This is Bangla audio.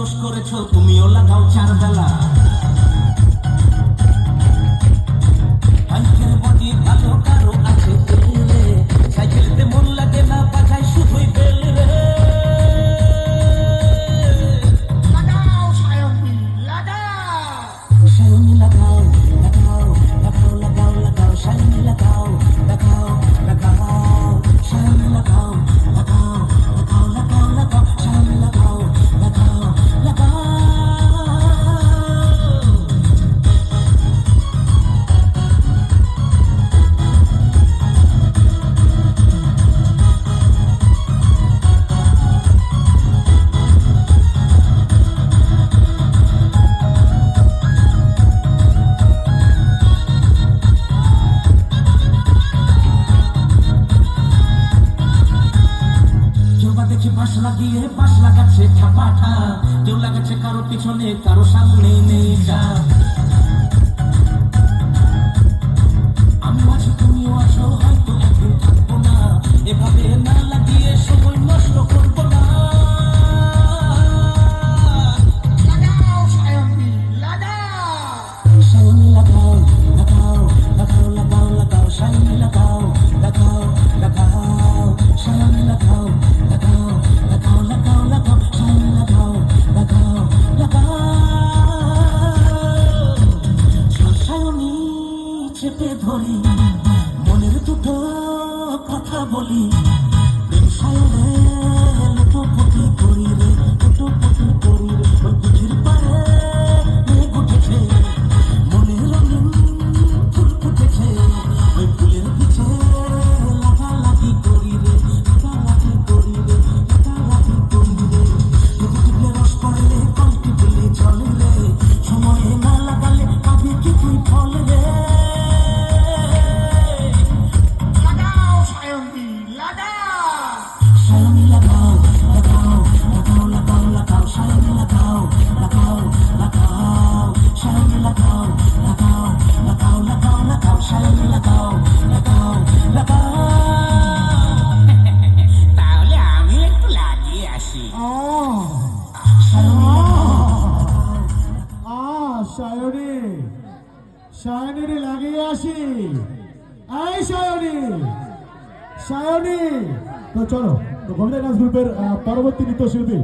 মানুষ করেছো, তুমিও লাগাও চার বেলা। বাইকের বডি ভালো কারো আছে তেল রে, সাইকেলতে মন লাগে না বাজায় শুধুই বেল রে। লাগাও সায়নী, লাগাও। সায়নী লাগাও লাগাও লাগাও লাগাও লাগাও, সায়নী লাগাও লাগাও লাগাও, সায়নী লাগাও লাগাও লাগাও লাগাও লাগাও, সায়নী লাগাও লাগাও লাগাও। দেখি বাঁশ লাগিয়ে বাঁশ লাগাচ্ছে ঠাপাঠা, কেউ লাগাচ্ছে কারো পিছনে কারো সামনে নেই যা। আমিও আছি তুমিও আছো, হয়তো একদিন থাকবো না, এভাবে না লাগিয়ে সময় নষ্ট করবো না। লাগাও সায়নী, লাগাও। সায়নী লাগাও লাগাও লাগাও লাগাও লাগাও, সায়নী লাগাও লাগাও লাগাও, সায়নী লাগাও লাগাও লাগাও লাগাও লাগাও, সায়নী লাগাও লাগাও লাগাও। সায়নী চেপে ধরি, মনের দুটো কথা বলি, প্রেম সায়রে লুটোপুটি করি রে, লুটোপুটি করি রে। ওই বুঝির পারে মেঘ উঠেছে, মনে রঙিন ফুল ফুটেছে, ওই ফুলের পিছে লাগালাগি করি রে, লাগালাগি করি রে, লাগালাগি করি রে। যদি টিপলে রস পড়লে, কল টিপলে চলে রে, সময়ে না লাগালে পাবি কি তুই ফল রে। লাগাও সায়নী, লাগাও। সায়নী লাগাও লাগাও লাগাও লাগাও লাগাও, সায়নী লাগাও লাগাও লাগাও, সায়নী লাগাও লাগাও লাগাও লাগাও লাগাও, সায়নী লাগাও লাগাও লাগাও। তাহলে আমি একটু লাগিয়ে আসি। সায়নী সায়নী, সায়নীর লাগিয়ে আসি। এই সায়নী, সায়নী। তো চলো, তো গভীর ডান্স গ্রুপের পরবর্তী নৃত্যশিল্পী